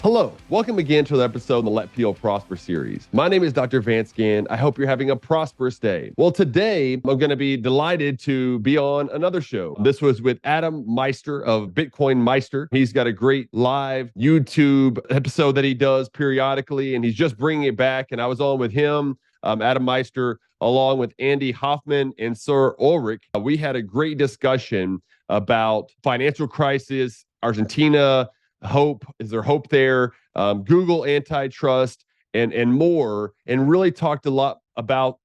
Hello, welcome again to the episode in the Let PO Prosper series. My name is Dr. Vance Ginn. I hope you're having a prosperous day. Well, today I'm going to be delighted to be on another show. This was with Alex Meister of Bitcoin Meister. He's got a great live YouTube episode that he does periodically, and he's just bringing it back. And I was on with him, Alex Meister, along with Andy Hoffman and Sir Ulrich. We had a great discussion about financial crisis, Argentina, hope. Is there hope there? Google antitrust and more, and really talked a lot about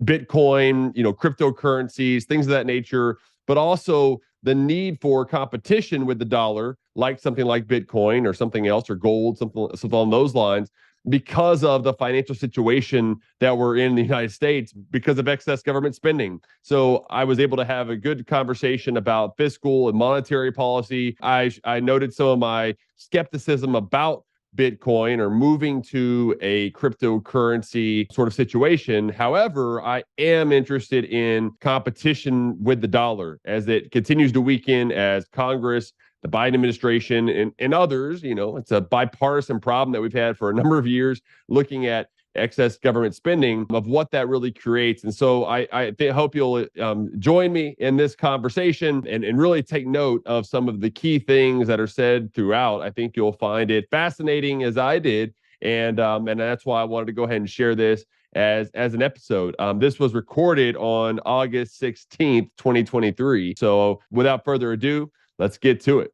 Bitcoin, cryptocurrencies, things of that nature, but also the need for competition with the dollar, like something like Bitcoin or something else, or gold, something along those lines, because of the financial situation that we're in the United States because of excess government spending. So I was able to have a good conversation about fiscal and monetary policy. I noted some of my skepticism about Bitcoin or moving to a cryptocurrency sort of situation. However, I am interested in competition with the dollar as it continues to weaken, as Congress, the Biden administration, and others, it's a bipartisan problem that we've had for a number of years, looking at excess government spending, of what that really creates. And so I hope you'll join me in this conversation and really take note of some of the key things that are said throughout. I think you'll find it fascinating, as I did. And that's why I wanted to go ahead and share this as an episode. This was recorded on August 16th, 2023. So without further ado, let's get to it.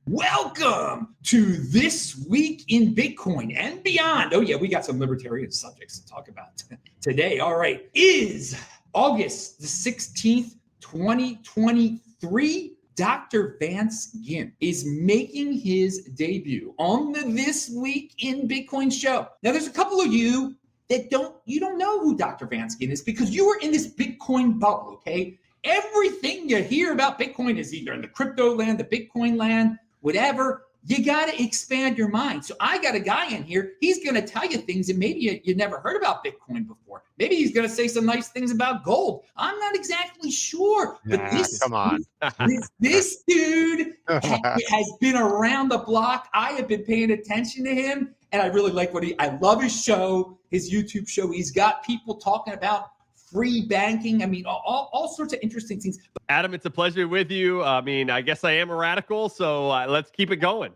Welcome to This Week in Bitcoin and Beyond. Oh yeah, we got some libertarian subjects to talk about today. All right, is August the 16th, 2023. Dr. Vance Ginn is making his debut on the This Week in Bitcoin show. Now, there's a couple of you that you don't know who Dr. Vance Ginn is because you are in this Bitcoin bubble, okay? Everything you hear about Bitcoin is either in the crypto land, the Bitcoin land, whatever. You got to expand your mind. So I got a guy in here. He's going to tell you things that maybe you never heard about Bitcoin before. Maybe he's going to say some nice things about gold. I'm not exactly sure. But this dude has been around the block. I have been paying attention to him, and I really like I love his show, his YouTube show. He's got people talking about free banking. I mean, all sorts of interesting things. Adam, it's a pleasure to be with you. I mean, I guess I am a radical, so let's keep it going.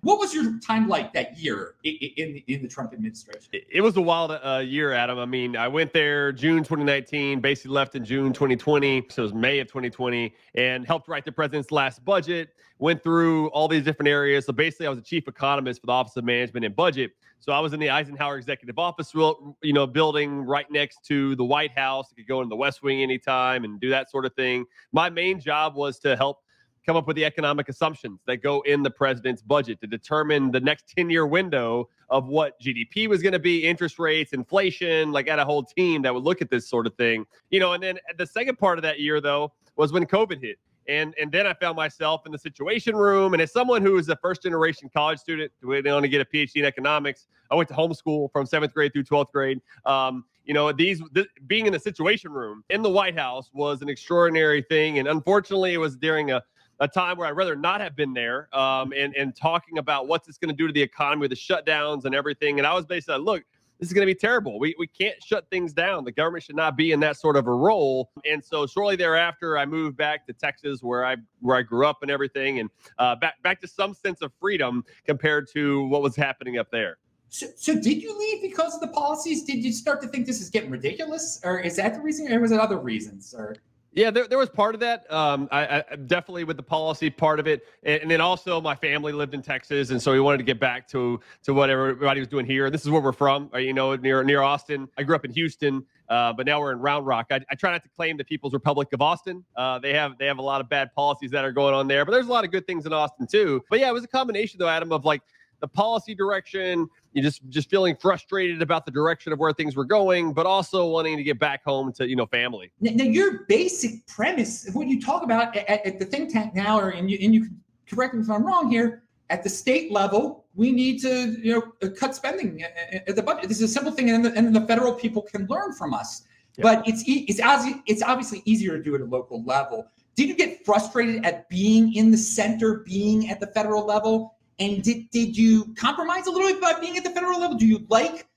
What was your time like that year in the Trump administration? It was a wild year, Adam. I mean, I went there June 2019, basically left in June 2020, so it was May of 2020, and helped write the president's last budget, went through all these different areas. So basically, I was the chief economist for the Office of Management and Budget. So I was in the Eisenhower Executive Office, building right next to the White House. I could go in the West Wing anytime and do that sort of thing. My main job was to help come up with the economic assumptions that go in the president's budget to determine the next 10-year window of what GDP was going to be, interest rates, inflation. Like, I had a whole team that would look at this sort of thing. And then the second part of that year, though, was when COVID hit. And then I found myself in the Situation Room. And as someone who is a first-generation college student, waiting on to get a PhD in economics, I went to homeschool from 7th grade through 12th grade. Being in the Situation Room in the White House was an extraordinary thing. And unfortunately, it was during a time where I'd rather not have been there, and talking about what's this going to do to the economy with the shutdowns and everything. And I was basically like, look, this is going to be terrible. We can't shut things down. The government should not be in that sort of a role. And so shortly thereafter, I moved back to Texas, where I grew up and everything, and back to some sense of freedom compared to what was happening up there. So did you leave because of the policies? Did you start to think this is getting ridiculous, or is that the reason, or was it other reasons? Or Yeah, there was part of that. I definitely with the policy part of it, and then also my family lived in Texas, and so we wanted to get back to what everybody was doing here. This is where we're from, near Austin. I grew up in Houston, but now we're in Round Rock. I try not to claim the People's Republic of Austin. They have a lot of bad policies that are going on there, but there's a lot of good things in Austin too. But yeah, it was a combination though, Adam, of like the policy direction, you just feeling frustrated about the direction of where things were going, but also wanting to get back home to, family. Now your basic premise, what you talk about at the think tank now, and you can correct me if I'm wrong here, at the state level, we need to, cut spending at the budget. This is a simple thing, and the federal people can learn from us. Yeah. But it's obviously easier to do it at a local level. Did you get frustrated at being in the center, being at the federal level? And did you compromise a little bit by being at the federal level? Do you like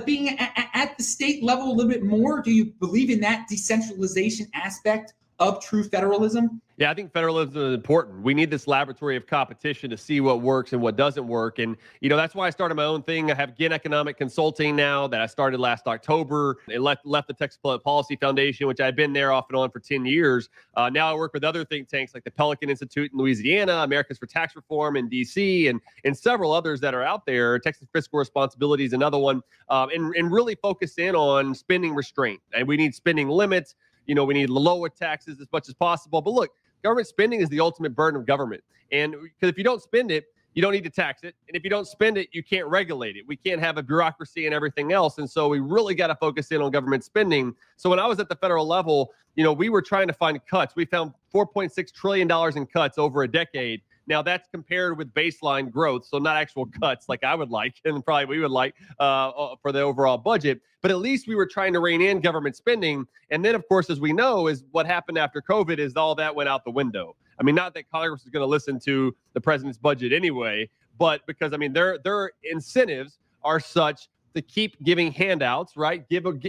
being at the state level a little bit more? Do you believe in that decentralization aspect of true federalism? Yeah, I think federalism is important. We need this laboratory of competition to see what works and what doesn't work. And, that's why I started my own thing. I have Ginn Economic Consulting now that I started last October. It left the Texas Public Policy Foundation, which I've been there off and on for 10 years. Now I work with other think tanks like the Pelican Institute in Louisiana, Americans for Tax Reform in D.C., and several others that are out there. Texas Fiscal Responsibility is another one, and really focus in on spending restraint. And we need spending limits. We need to lower taxes as much as possible. But look, government spending is the ultimate burden of government. And because if you don't spend it, you don't need to tax it. And if you don't spend it, you can't regulate it. We can't have a bureaucracy and everything else. And so we really got to focus in on government spending. So when I was at the federal level, we were trying to find cuts. We found $4.6 trillion in cuts over a decade. Now, that's compared with baseline growth, so not actual cuts like I would like and probably we would like for the overall budget. But at least we were trying to rein in government spending. And then, of course, as we know, is what happened after COVID is all that went out the window. I mean, not that Congress is going to listen to the president's budget anyway, but because, their incentives are such to keep giving handouts, right?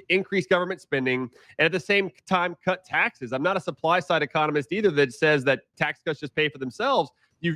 Increase government spending, and at the same time, cut taxes. I'm not a supply side economist either that says that tax cuts just pay for themselves.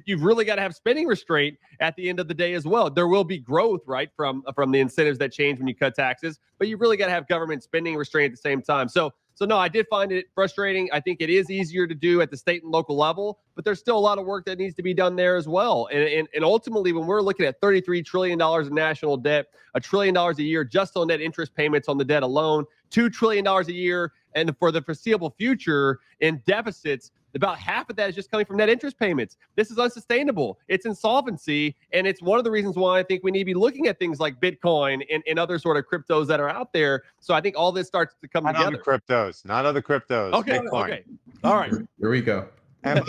You've really got to have spending restraint at the end of the day as well. There will be growth, right, from the incentives that change when you cut taxes, but you really got to have government spending restraint at the same time. So no, I did find it frustrating. I think it is easier to do at the state and local level, but there's still a lot of work that needs to be done there as well. And ultimately, when we're looking at $33 trillion in national debt, $1 trillion a year just on net interest payments on the debt alone, $2 trillion a year, and for the foreseeable future in deficits, about half of that is just coming from net interest payments. This is unsustainable. It's insolvency. And it's one of the reasons why I think we need to be looking at things like Bitcoin and other sort of cryptos that are out there. So I think all this starts to come together. Not other cryptos. Okay. Bitcoin. Okay. All right. Here we go. And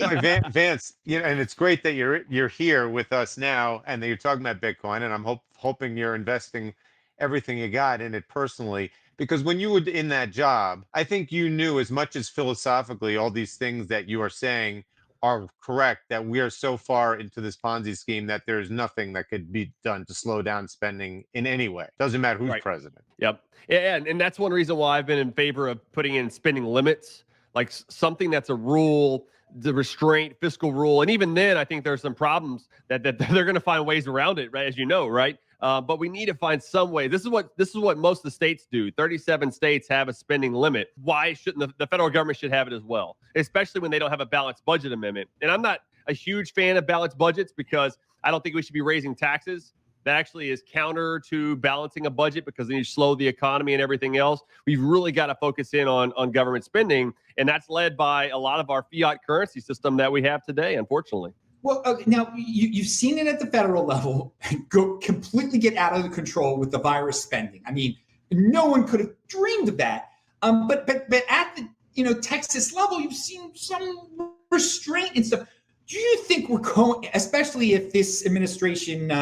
Vance, and it's great that you're here with us now and that you're talking about Bitcoin. And I'm hoping you're investing everything you got in it personally. Because when you were in that job, I think you knew as much as philosophically all these things that you are saying are correct, that we are so far into this Ponzi scheme that there's nothing that could be done to slow down spending in any way. Doesn't matter who's president. Yep. And that's one reason why I've been in favor of putting in spending limits, like something that's a rule, the restraint, fiscal rule. And even then, I think there's some problems that they're going to find ways around it, right? As you know, right? But we need to find some way. This is what most of the states do. 37 states have a spending limit. Why shouldn't the federal government should have it as well, especially when they don't have a balanced budget amendment? And I'm not a huge fan of balanced budgets because I don't think we should be raising taxes. That actually is counter to balancing a budget because then you slow the economy and everything else. We've really got to focus in on government spending, and that's led by a lot of our fiat currency system that we have today, unfortunately. Well, now you've seen it at the federal level go completely get out of the control with the virus spending. I mean, no one could have dreamed of that. But at the Texas level, you've seen some restraint and stuff. Do you think we're going, especially if this administration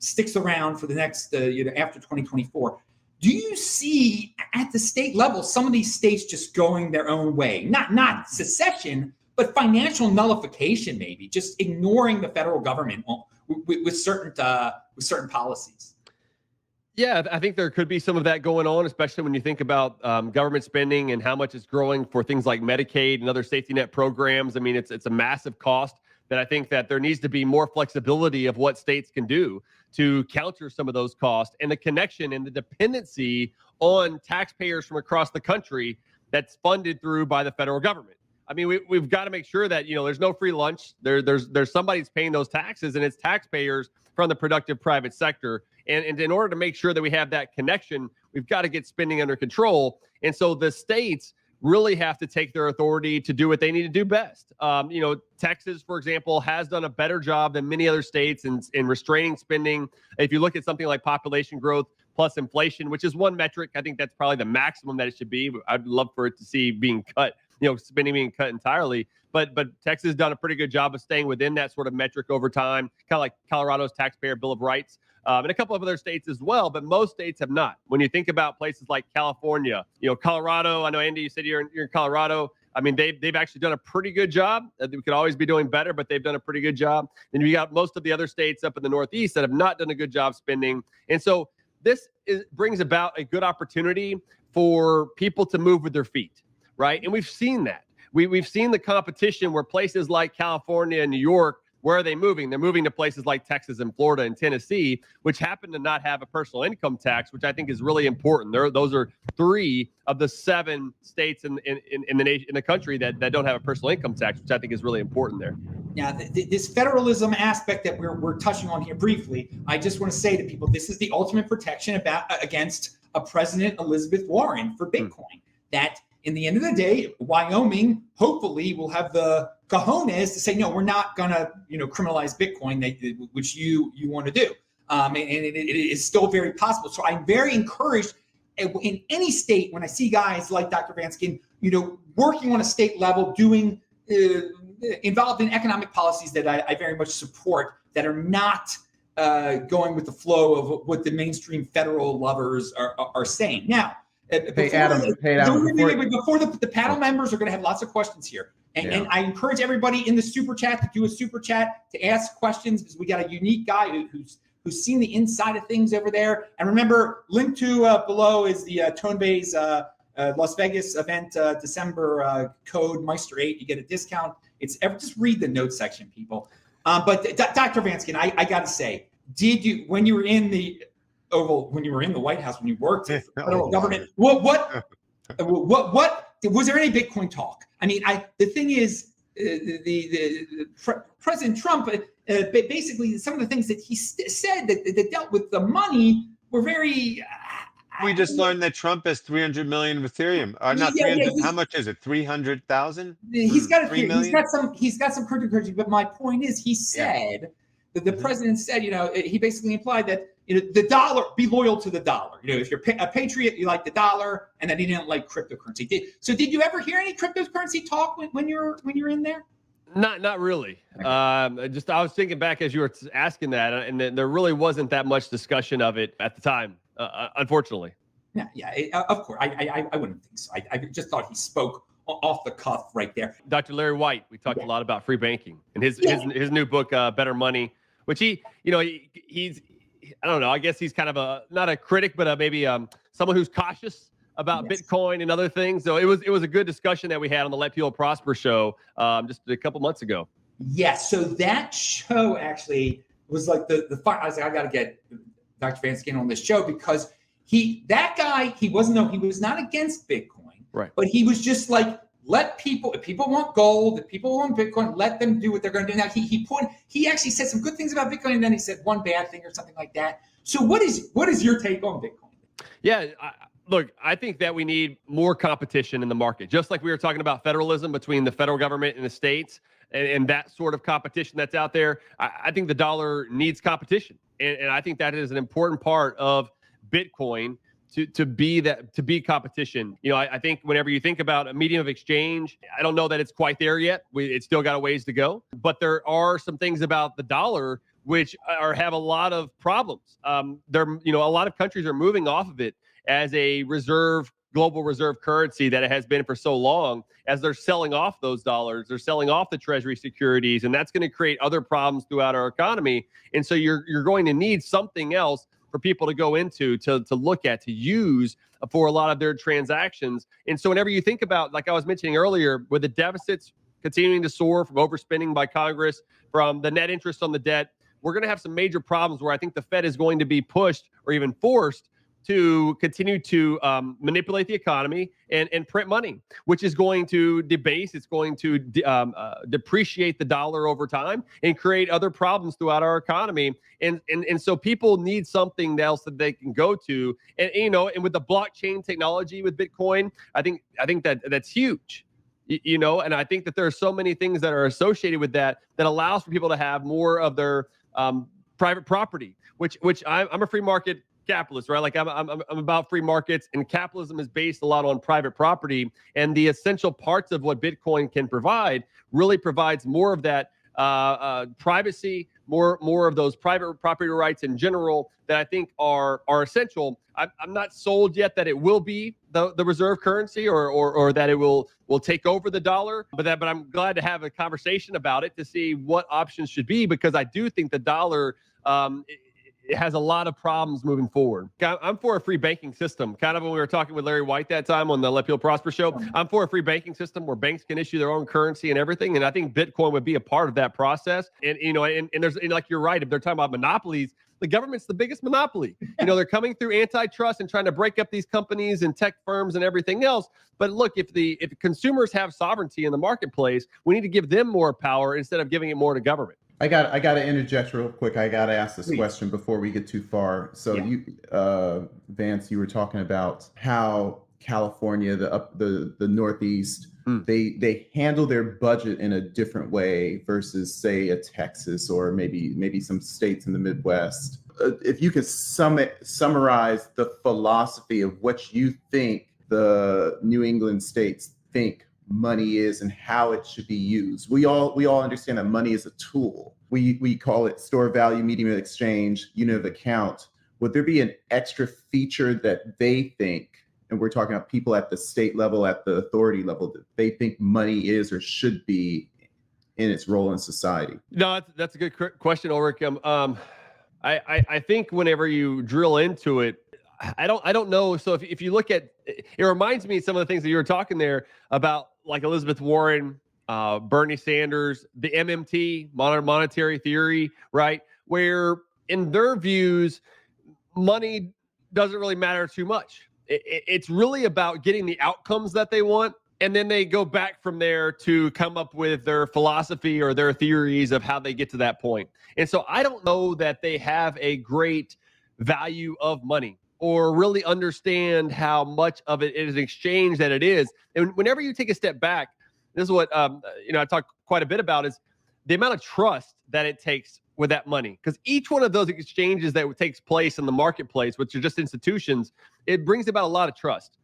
sticks around for the next after 2024? Do you see at the state level some of these states just going their own way? Not secession, but financial nullification, maybe just ignoring the federal government with certain policies. Yeah, I think there could be some of that going on, especially when you think about government spending and how much it's growing for things like Medicaid and other safety net programs. I mean, it's a massive cost that I think that there needs to be more flexibility of what states can do to counter some of those costs and the connection and the dependency on taxpayers from across the country that's funded through by the federal government. I mean, we've got to make sure that, there's no free lunch. There's somebody's paying those taxes, and it's taxpayers from the productive private sector. And in order to make sure that we have that connection, we've got to get spending under control. And so the states really have to take their authority to do what they need to do best. Texas, for example, has done a better job than many other states in restraining spending. If you look at something like population growth plus inflation, which is one metric, I think that's probably the maximum that it should be. I'd love for it to see being cut. Spending being cut entirely. But Texas has done a pretty good job of staying within that sort of metric over time, kind of like Colorado's taxpayer bill of rights, and a couple of other states as well. But most states have not. When you think about places like California, Colorado, I know, Andy, you said you're in Colorado. I mean, they've actually done a pretty good job. We could always be doing better, but they've done a pretty good job. And you got most of the other states up in the Northeast that have not done a good job spending. And so this brings about a good opportunity for people to move with their feet, right? And we've seen that. We've seen the competition where places like California and New York, where are they moving? They're moving to places like Texas and Florida and Tennessee, which happen to not have a personal income tax, which I think is really important. Those are 3 of the 7 states in the country that don't have a personal income tax, which I think is really important there. Now, this federalism aspect that we're touching on here briefly, I just want to say to people, this is the ultimate protection against a President Elizabeth Warren for Bitcoin. That in the end of the day, Wyoming hopefully will have the cojones to say, no, we're not going to, criminalize Bitcoin, which you want to do. And it is still very possible. So I'm very encouraged in any state when I see guys like Dr. Vance Ginn, working on a state level, doing involved in economic policies that I very much support, that are not going with the flow of what the mainstream federal lovers are saying. Now, Adam, before the panel members are going to have lots of questions here. And I encourage everybody in the super chat to do a super chat to ask questions, because we got a unique guy who's seen the inside of things over there. And remember, link to below is the Tonebase Las Vegas event, December code Meister 8. You get a discount. Just read the notes section, people. But Dr. Vance Ginn, I got to say, did you, when you were in the White House, when you worked for the federal government, what was there any Bitcoin talk? I mean, the thing is, President Trump, basically some of the things that he said that dealt with the money were very. We just learned that Trump has 300 million of Ethereum. Not 300. How much is it? 300,000? He's got some cryptocurrency. But my point is, he said that the president said, he basically implied that the dollar, be loyal to the dollar. If you're a patriot, you like the dollar, and then he didn't like cryptocurrency. Did you ever hear any cryptocurrency talk when you're in there? Not really. I was thinking back as you were asking that, and there really wasn't that much discussion of it at the time, unfortunately. Of course. I wouldn't think so. I just thought he spoke off the cuff right there. Dr. Larry White, we talked a lot about free banking and his new book, Better Money, which he's I don't know. I guess he's kind of not a critic, but maybe someone who's cautious about Bitcoin and other things. So it was a good discussion that we had on the Let People Prosper show just a couple months ago. Yes. So that show actually was like the fire. I was like, I got to get Dr. Vance Ginn on this show, because he was not against Bitcoin, right? But he was just like, let people, if people want gold, if people want Bitcoin, let them do what they're going to do. Now he actually said some good things about Bitcoin, and then he said one bad thing or something like that. So what is your take on Bitcoin? Yeah, look, I think that we need more competition in the market, just like we were talking about federalism between the federal government and the states, and that sort of competition that's out there. I think the dollar needs competition, and I think that is an important part of Bitcoin. To be competition. I think whenever you think about a medium of exchange, I don't know that it's quite there yet. It's still got a ways to go. But there are some things about the dollar which have a lot of problems. A lot of countries are moving off of it as a global reserve currency that it has been for so long. As they're selling off those dollars, they're selling off the treasury securities, and that's going to create other problems throughout our economy. And so you're going to need something else for people to go into, to look at, to use for a lot of their transactions. And so whenever you think about, like I was mentioning earlier, with the deficits continuing to soar from overspending by Congress, from the net interest on the debt, we're going to have some major problems where I think the Fed is going to be pushed or even forced to continue to manipulate the economy and print money, which is going to debase, it's going to depreciate the dollar over time and create other problems throughout our economy. And so people need something else that they can go to. And and with the blockchain technology with Bitcoin, I think that's huge. And I think that there are so many things that are associated with that allows for people to have more of their private property, which I'm a free market capitalist, right? Like I'm about free markets, and capitalism is based a lot on private property, and the essential parts of what Bitcoin can provide really provides more of that privacy, more of those private property rights in general that I think are essential. I'm not sold yet that it will be the reserve currency or that it will take over the dollar, but I'm glad to have a conversation about it to see what options should be, because I do think the dollar it has a lot of problems moving forward. I'm for a free banking system. Kind of when we were talking with Larry White that time on the Let People Prosper show, I'm for a free banking system where banks can issue their own currency and everything. And I think Bitcoin would be a part of that process. And, and there's, and like you're right, if they're talking about monopolies, the government's the biggest monopoly. They're coming through antitrust and trying to break up these companies and tech firms and everything else. But look, if consumers have sovereignty in the marketplace, we need to give them more power instead of giving it more to government. I got to interject real quick. I got to ask this question before we get too far. So Vance, you were talking about how California, the Northeast, they handle their budget in a different way versus, say, a Texas or maybe some states in the Midwest. If you could summarize the philosophy of what you think the New England states think money is and how it should be used. We all understand that money is a tool. We call it store value, medium of exchange, unit of account. Would there be an extra feature that they think, and we're talking about people at the state level, at the authority level, that they think money is or should be in its role in society? No, that's a good question, Ulrich. I think whenever you drill into it, I don't know. So if you look at it, reminds me of some of the things that you were talking there about, like Elizabeth Warren, Bernie Sanders, the MMT, modern monetary theory, right? Where in their views, money doesn't really matter too much. It's really about getting the outcomes that they want. And then they go back from there to come up with their philosophy or their theories of how they get to that point. And so I don't know that they have a great value of money or really understand how much of it is an exchange that it is. And whenever you take a step back, this is what I talk quite a bit about, is the amount of trust that it takes with that money. Because each one of those exchanges that takes place in the marketplace, which are just institutions, it brings about a lot of trust.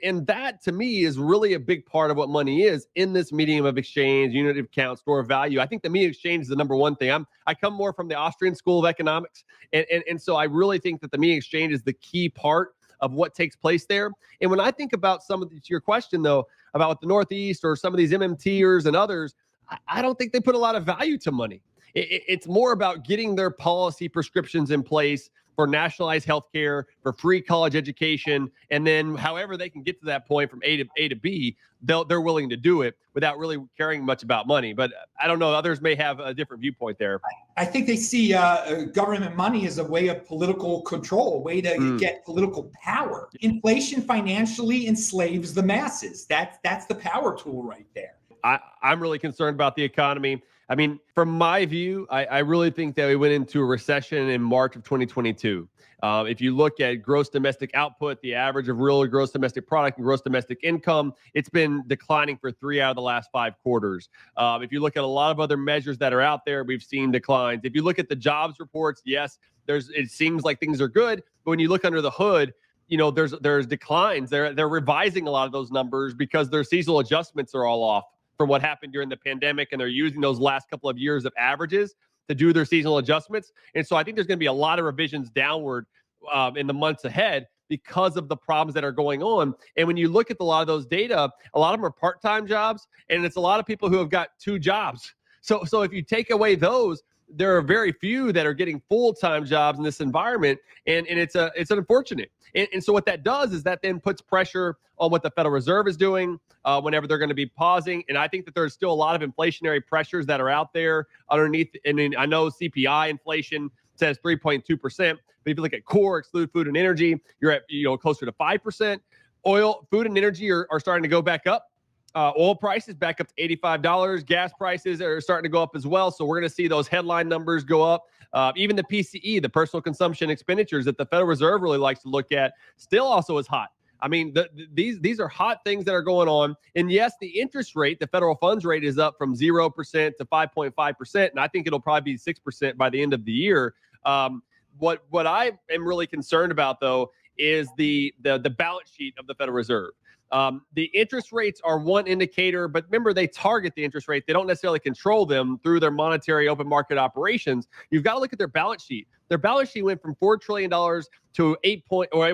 And that, to me, is really a big part of what money is in this medium of exchange, unit of account, store of value. I think the medium of exchange is the number one thing. I come more from the Austrian School of Economics. And so I really think that the medium of exchange is the key part of what takes place there. And when I think about some of your question, though, about the Northeast or some of these MMTers and others, I don't think they put a lot of value to money. It's more about getting their policy prescriptions in place for nationalized health care, for free college education, and then however they can get to that point from A to B, they're willing to do it without really caring much about money. But I don't know, others may have a different viewpoint there. I think they see government money as a way of political control, a way to get political power. Inflation financially enslaves the masses. That's the power tool right there. I'm really concerned about the economy. I mean, from my view, I really think that we went into a recession in March of 2022. If you look at gross domestic output, the average of real gross domestic product and gross domestic income, it's been declining for 3 out of the last 5 quarters. If you look at a lot of other measures that are out there, we've seen declines. If you look at the jobs reports, yes, it seems like things are good, but when you look under the hood, there's declines. They're revising a lot of those numbers because their seasonal adjustments are all off from what happened during the pandemic, and they're using those last couple of years of averages to do their seasonal adjustments. And so I think there's going to be a lot of revisions downward in the months ahead because of the problems that are going on. And when you look at a lot of those data, a lot of them are part-time jobs, and it's a lot of people who have got 2 jobs. So if you take away those, there are very few that are getting full-time jobs in this environment, and it's unfortunate. And so what that does is that then puts pressure on what the Federal Reserve is doing whenever they're going to be pausing. And I think that there's still a lot of inflationary pressures that are out there underneath. And I know CPI inflation says 3.2%, but if you look at core, exclude food and energy, you're at closer to 5%. Oil, food, and energy are starting to go back up. Oil prices back up to $85. Gas prices are starting to go up as well. So we're going to see those headline numbers go up. Even the PCE, the personal consumption expenditures that the Federal Reserve really likes to look at, still also is hot. I mean, these are hot things that are going on. And yes, the interest rate, the federal funds rate, is up from 0% to 5.5%. And I think it'll probably be 6% by the end of the year. What I am really concerned about, though, is the balance sheet of the Federal Reserve. The interest rates are one indicator, but remember, they target the interest rate. They don't necessarily control them through their monetary open market operations. You've got to look at their balance sheet. Their balance sheet went from $4 trillion to it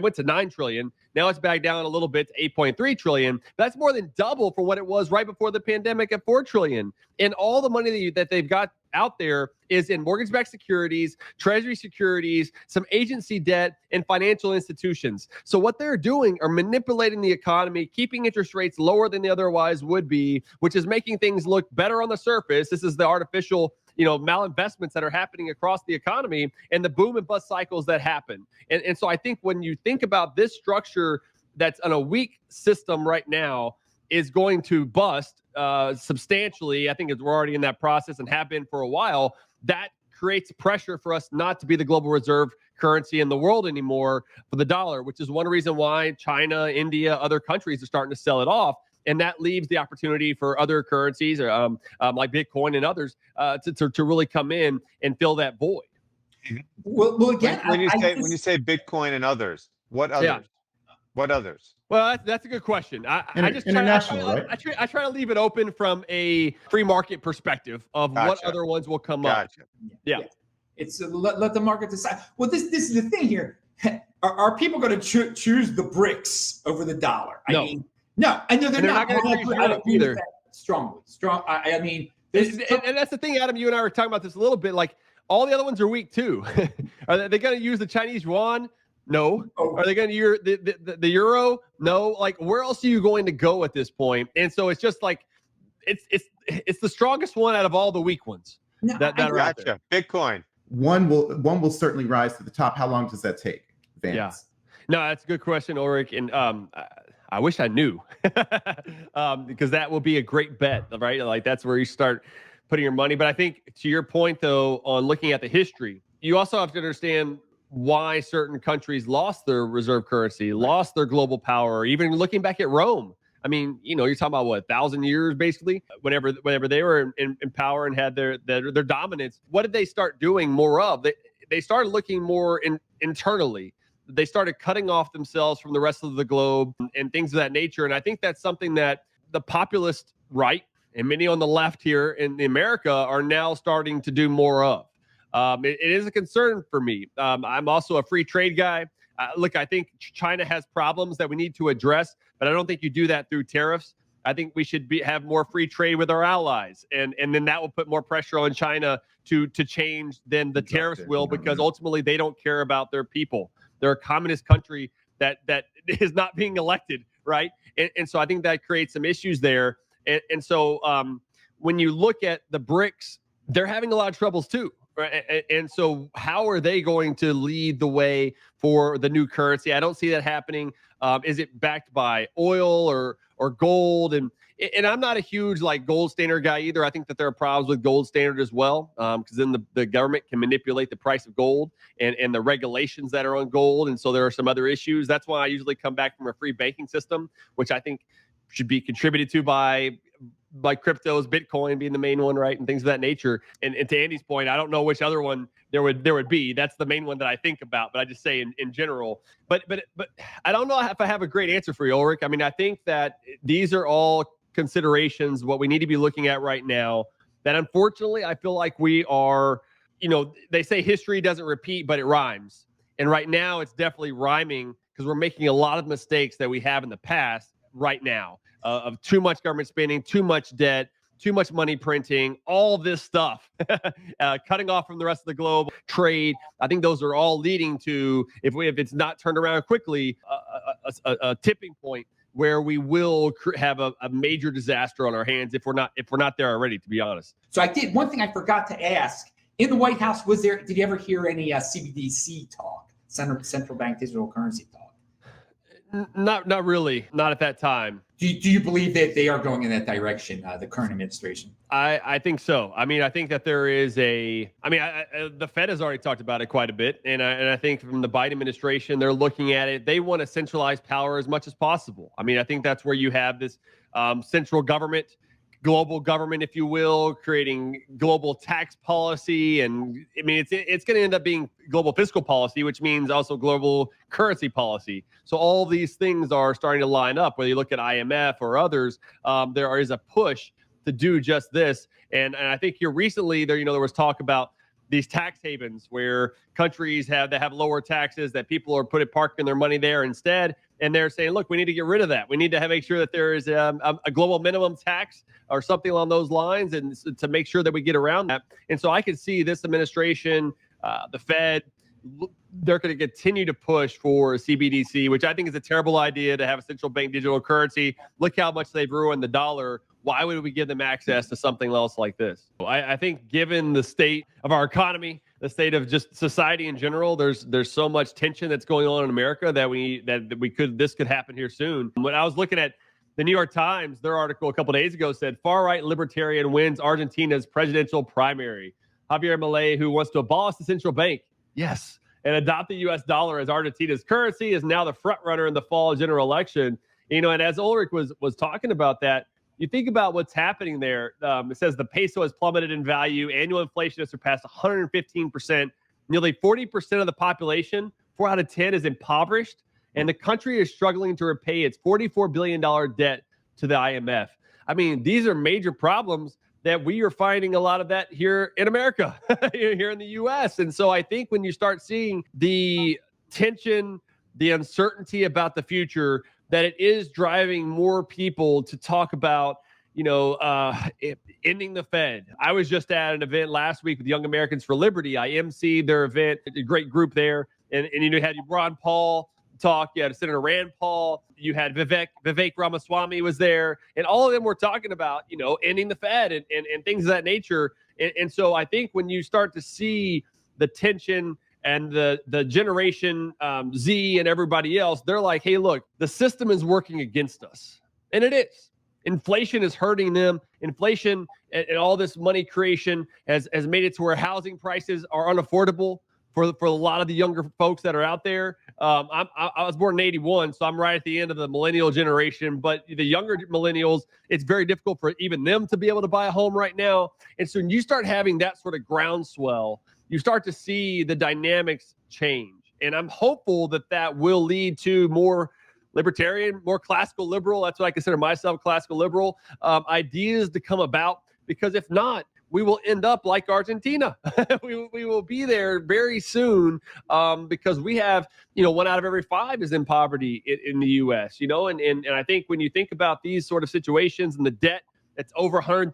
went to $9 trillion. Now it's back down a little bit to $8.3 trillion. That's more than double from what it was right before the pandemic at $4 trillion. And all the money that they've got out there is in mortgage-backed securities, treasury securities, some agency debt, and financial institutions. So what they're doing are manipulating the economy, keeping interest rates lower than they otherwise would be, which is making things look better on the surface. This is the artificial malinvestments that are happening across the economy and the boom and bust cycles that happen. And so I think when you think about this structure that's on a weak system right now is going to bust substantially, I think we're already in that process and have been for a while, that creates pressure for us not to be the global reserve currency in the world anymore for the dollar, which is one reason why China, India, other countries are starting to sell it off. And that leaves the opportunity for other currencies, like Bitcoin and others, to really come in and fill that void. Well, again, when you say Bitcoin and others, what others? Yeah. What others? Well, that's a good question. I try to leave it open from a free market perspective of what other ones will come up. Yeah. It's let the market decide. Well, this is the thing here. Are people going to choose the BRICS over the dollar? No. I mean, no, I know they're not going to choose Europe either. Strong. I mean, and that's the thing, Adam. You and I were talking about this a little bit. Like all the other ones are weak too. Are they going to use the Chinese yuan? No. Oh. Are they going to use the euro? No. Like where else are you going to go at this point? And so it's just like it's the strongest one out of all the weak ones that are out there. Bitcoin. One will certainly rise to the top. How long does that take, Vance? Yeah. No, that's a good question, Ulrich. And I wish I knew because that will be a great bet, right? Like that's where you start putting your money. But I think to your point, though, on looking at the history, you also have to understand why certain countries lost their reserve currency, lost their global power, even looking back at Rome. I mean, you're talking about 1,000 years, basically, whenever they were in power and had their dominance. What did they start doing more of? They started looking more internally. They started cutting off themselves from the rest of the globe and things of that nature. And I think that's something that the populist right and many on the left here in America are now starting to do more of. It is a concern for me. I'm also a free trade guy. Look, I think China has problems that we need to address, but I don't think you do that through tariffs. I think we should have more free trade with our allies, and then that will put more pressure on China to change than the tariffs will, because ultimately they don't care about their people. They're a communist country that is not being elected, right? And so I think that creates some issues there. And so when you look at the BRICS, they're having a lot of troubles too. Right? And so how are they going to lead the way for the new currency? I don't see that happening. Is it backed by oil or gold? And I'm not a huge gold standard guy either. I think that there are problems with gold standard as well, because then the government can manipulate the price of gold and the regulations that are on gold. And so there are some other issues. That's why I usually come back from a free banking system, which I think should be contributed to by cryptos, Bitcoin being the main one, right? And things of that nature. And to Andy's point, I don't know which other one there would be. That's the main one that I think about, but I just say in general. But I don't know if I have a great answer for you, Ulrich. I mean, I think that these are all considerations, what we need to be looking at right now, that unfortunately I feel like we are, they say history doesn't repeat, but it rhymes. And right now it's definitely rhyming because we're making a lot of mistakes that we have in the past right now. Of too much government spending, too much debt, too much money printing, all this stuff, cutting off from the rest of the globe, trade. I think those are all leading to, if it's not turned around quickly, a tipping point where we will have a major disaster on our hands if we're not there already, to be honest. So one thing I forgot to ask. In the White House, did you ever hear any CBDC talk, central bank digital currency talk? Not really. Not at that time. Do you believe that they are going in that direction, the current administration? I think so. I mean, I think that there is the Fed has already talked about it quite a bit. And I think from the Biden administration, they're looking at it. They want to centralize power as much as possible. I mean, I think that's where you have this central government global government, if you will, creating global tax policy. And I mean, it's going to end up being global fiscal policy, which means also global currency policy. So all these things are starting to line up. Whether you look at IMF or others, there is a push to do just this. And I think here recently there was talk about these tax havens where countries have lower taxes, that people are parking their money there instead. And they're saying, look, we need to get rid of that. We need to make sure that there is a global minimum tax or something along those lines, and to make sure that we get around that. And so I can see this administration, the Fed, they're going to continue to push for CBDC, which I think is a terrible idea, to have a central bank digital currency. Look how much they've ruined the dollar. Why would we give them access to something else like this? I think given the state of our economy, the state of just society in general, there's so much tension that's going on in America that this could happen here soon. When I was looking at the New York Times, their article a couple of days ago said far-right libertarian wins Argentina's presidential primary. Javier Milei, who wants to abolish the central bank, yes, and adopt the U.S. dollar as Argentina's currency, is now the front runner in the fall general election. And as Ulrich was talking about that, you think about what's happening there. It says the peso has plummeted in value. Annual inflation has surpassed 115%. Nearly 40% of the population, 4 out of 10, is impoverished. And the country is struggling to repay its $44 billion debt to the IMF. I mean, these are major problems that we are finding a lot of that here in America, here in the U.S. And so I think when you start seeing the tension, the uncertainty about the future, that it is driving more people to talk about, ending the Fed. I was just at an event last week with Young Americans for Liberty. I emceed their event, a great group there. And you had Ron Paul talk. You had Senator Rand Paul. You had Vivek Ramaswamy was there. And all of them were talking about, ending the Fed and things of that nature. And so I think when you start to see the tension and the generation Z and everybody else, they're like, hey, look, the system is working against us. And it is. Inflation is hurting them. Inflation and all this money creation has made it to where housing prices are unaffordable for a lot of the younger folks that are out there. I was born in 81, so I'm right at the end of the millennial generation. But the younger millennials, it's very difficult for even them to be able to buy a home right now. And so when you start having that sort of groundswell, you start to see the dynamics change. And I'm hopeful that will lead to more libertarian, more classical liberal, that's what I consider myself, classical liberal, ideas to come about. Because if not, we will end up like Argentina. we will be there very soon because we have, 1 out of every 5 is in poverty in the U.S., and I think when you think about these sort of situations and the debt, it's over 130%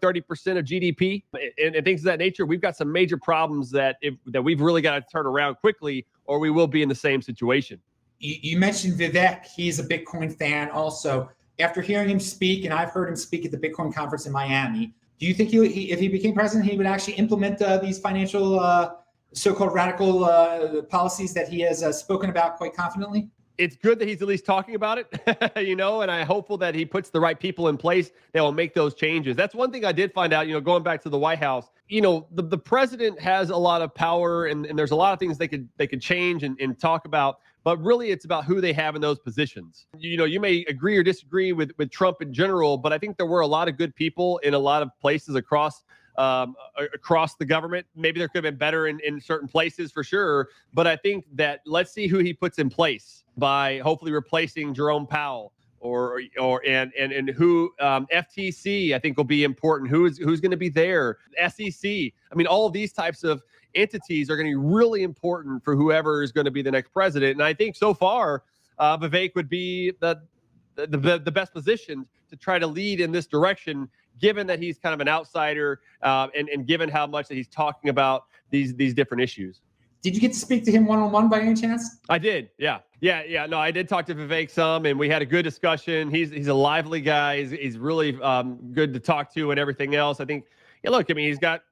of GDP and things of that nature. We've got some major problems that we've really got to turn around quickly, or we will be in the same situation. You mentioned Vivek. He's a Bitcoin fan also. After hearing him speak, and I've heard him speak at the Bitcoin conference in Miami, do you think if he became president, he would actually implement these financial so-called radical policies that he has spoken about quite confidently? It's good that he's at least talking about it, and I'm hopeful that he puts the right people in place that will make those changes. That's one thing I did find out, going back to the White House, the president has a lot of power and there's a lot of things they could change and talk about, but really it's about who they have in those positions. You may agree or disagree with Trump in general, but I think there were a lot of good people in a lot of places across the government. Maybe there could have been better in certain places for sure, but I think that let's see who he puts in place by hopefully replacing Jerome Powell or who FTC I think will be important. Who's going to be there? SEC. I mean, all of these types of entities are going to be really important for whoever is going to be the next president. And I think so far, Vivek would be the best positioned to try to lead in this direction, given that he's kind of an outsider and given how much that he's talking about these different issues. Did you get to speak to him one-on-one by any chance? I did. Yeah. No, I did talk to Vivek some, and we had a good discussion. He's a lively guy. He's really good to talk to and everything else. I think, he's got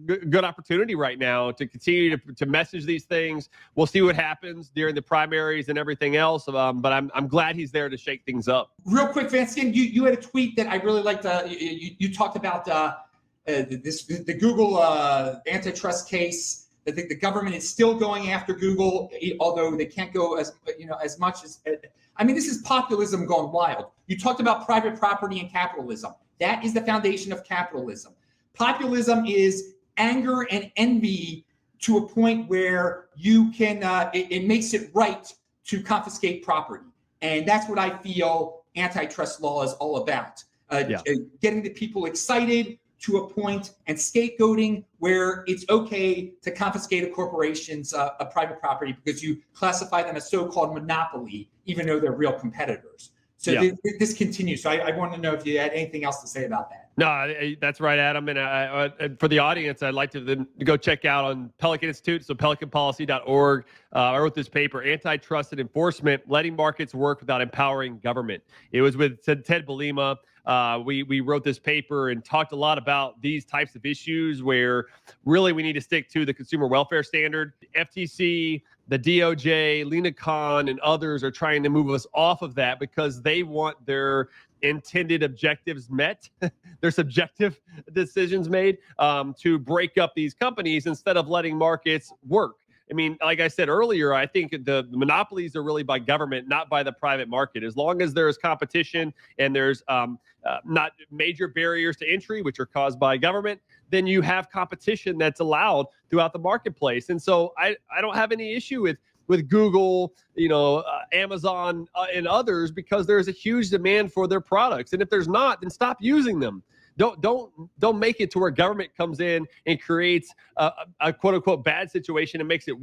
good opportunity right now to continue to message these things. We'll see what happens during the primaries and everything else. But I'm glad he's there to shake things up. Real quick, Vance, you had a tweet that I really liked. You talked about the Google antitrust case. I think the government is still going after Google, although they can't go as much as. I mean, this is populism gone wild. You talked about private property and capitalism. That is the foundation of capitalism. Populism is anger and envy to a point where you can, it makes it right to confiscate property. And that's what I feel antitrust law is all about. Getting the people excited to a point and scapegoating where it's okay to confiscate a corporation's a private property because you classify them as so-called monopoly, even though they're real competitors. So this continues. So I want to know if you had anything else to say about that. No, that's right, Adam. And for the audience, I'd like to go check out on Pelican Institute, so pelicanpolicy.org. I wrote this paper, Antitrust and Enforcement, Letting Markets Work Without Empowering Government. It was with Ted Belima. We wrote this paper and talked a lot about these types of issues where really we need to stick to the consumer welfare standard. FTC, the DOJ, Lena Khan, and others are trying to move us off of that because they want their intended objectives met, their subjective decisions made to break up these companies instead of letting markets work. I mean, like I said earlier, I think the monopolies are really by government, not by the private market. As long as there is competition and there's not major barriers to entry, which are caused by government, then you have competition that's allowed throughout the marketplace. And so I don't have any issue with Google, Amazon and others, because there's a huge demand for their products. And if there's not, then stop using them. Don't make it to where government comes in and creates a quote unquote bad situation and makes it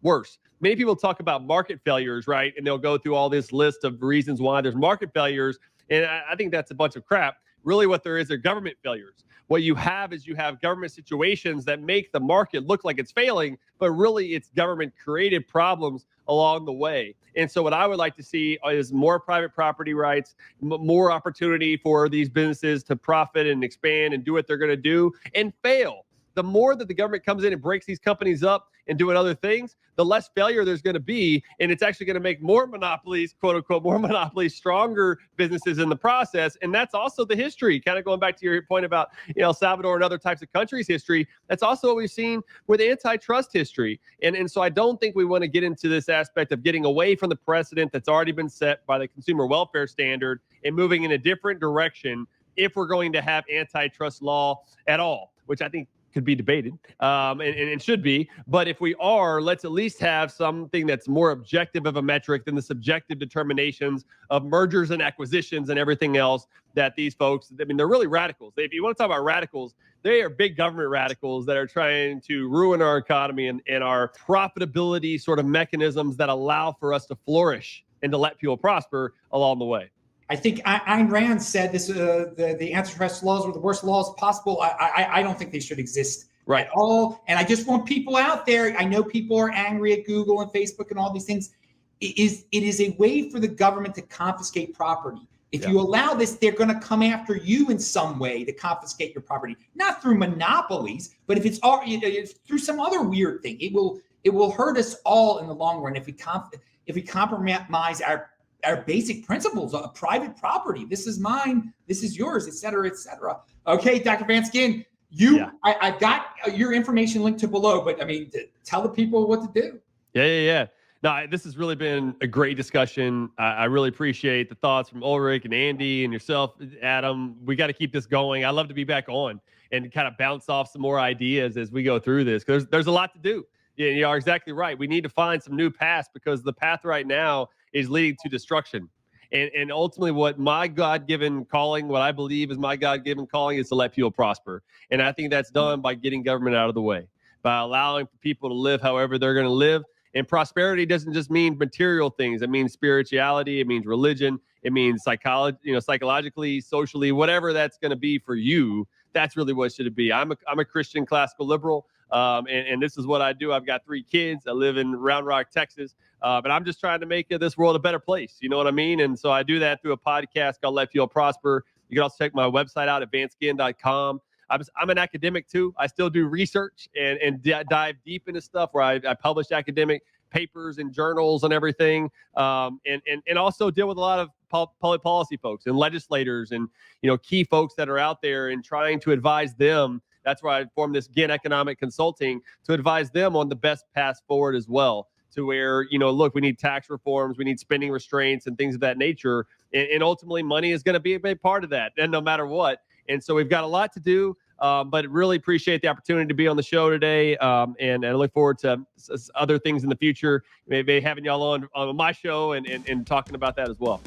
worse. Many people talk about market failures, right? And they'll go through all this list of reasons why there's market failures. And I think that's a bunch of crap. Really what there is are government failures. What you have is government situations that make the market look like it's failing, but really it's government created problems along the way. And so what I would like to see is more private property rights, more opportunity for these businesses to profit and expand and do what they're going to do and fail. The more that the government comes in and breaks these companies up and doing other things, the less failure there's going to be. And it's actually going to make more monopolies, quote unquote, more monopolies, stronger businesses in the process. And that's also the history, kind of going back to your point about El Salvador and other types of countries' history. That's also what we've seen with antitrust history. And so I don't think we want to get into this aspect of getting away from the precedent that's already been set by the consumer welfare standard and moving in a different direction if we're going to have antitrust law at all, which I think could be debated and should be. But if we are, let's at least have something that's more objective of a metric than the subjective determinations of mergers and acquisitions and everything else that these folks, I mean, they're really radicals. If you want to talk about radicals, they are big government radicals that are trying to ruin our economy and our profitability sort of mechanisms that allow for us to flourish and to let people prosper along the way. I think Ayn Rand said this: the antitrust laws were the worst laws possible. I don't think they should exist at all. And I just want people out there. I know people are angry at Google and Facebook and all these things. It is a way for the government to confiscate property. If you allow this, they're going to come after you in some way to confiscate your property, not through monopolies, but if it's through some other weird thing. It will hurt us all in the long run if we compromise our basic principles of private property. This is mine, this is yours, et cetera, et cetera. Okay, Dr. Vance Ginn, I've got your information linked to below, but I mean, tell the people what to do. Yeah. No, this has really been a great discussion. I really appreciate the thoughts from Ulrich and Andy and yourself, Adam. We got to keep this going. I'd love to be back on and kind of bounce off some more ideas as we go through this, because there's a lot to do. Yeah, you are exactly right. We need to find some new paths, because the path right now is leading to destruction. And ultimately what my God-given calling, what I believe is my God-given calling, is to let people prosper. And I think that's done by getting government out of the way, by allowing people to live however they're going to live. And prosperity doesn't just mean material things. It means spirituality. It means religion. It means psychology, psychologically, socially, whatever that's going to be for you. That's really what it should be. I'm a Christian classical liberal. And this is what I do. I've got 3 kids. I live in Round Rock, Texas. But I'm just trying to make this world a better place. You know what I mean? And so I do that through a podcast called Let People Prosper. You can also check my website out at vanceginn.com. I'm an academic too. I still do research and dive deep into stuff where I publish academic papers and journals and everything. And also deal with a lot of public policy folks and legislators and, key folks that are out there and trying to advise them. That's why I formed this Ginn Economic Consulting, to advise them on the best path forward as well. To where, look, we need tax reforms, we need spending restraints and things of that nature. And ultimately, money is going to be a big part of that. And no matter what. And so we've got a lot to do, but really appreciate the opportunity to be on the show today. And I look forward to other things in the future, maybe having y'all on my show and talking about that as well.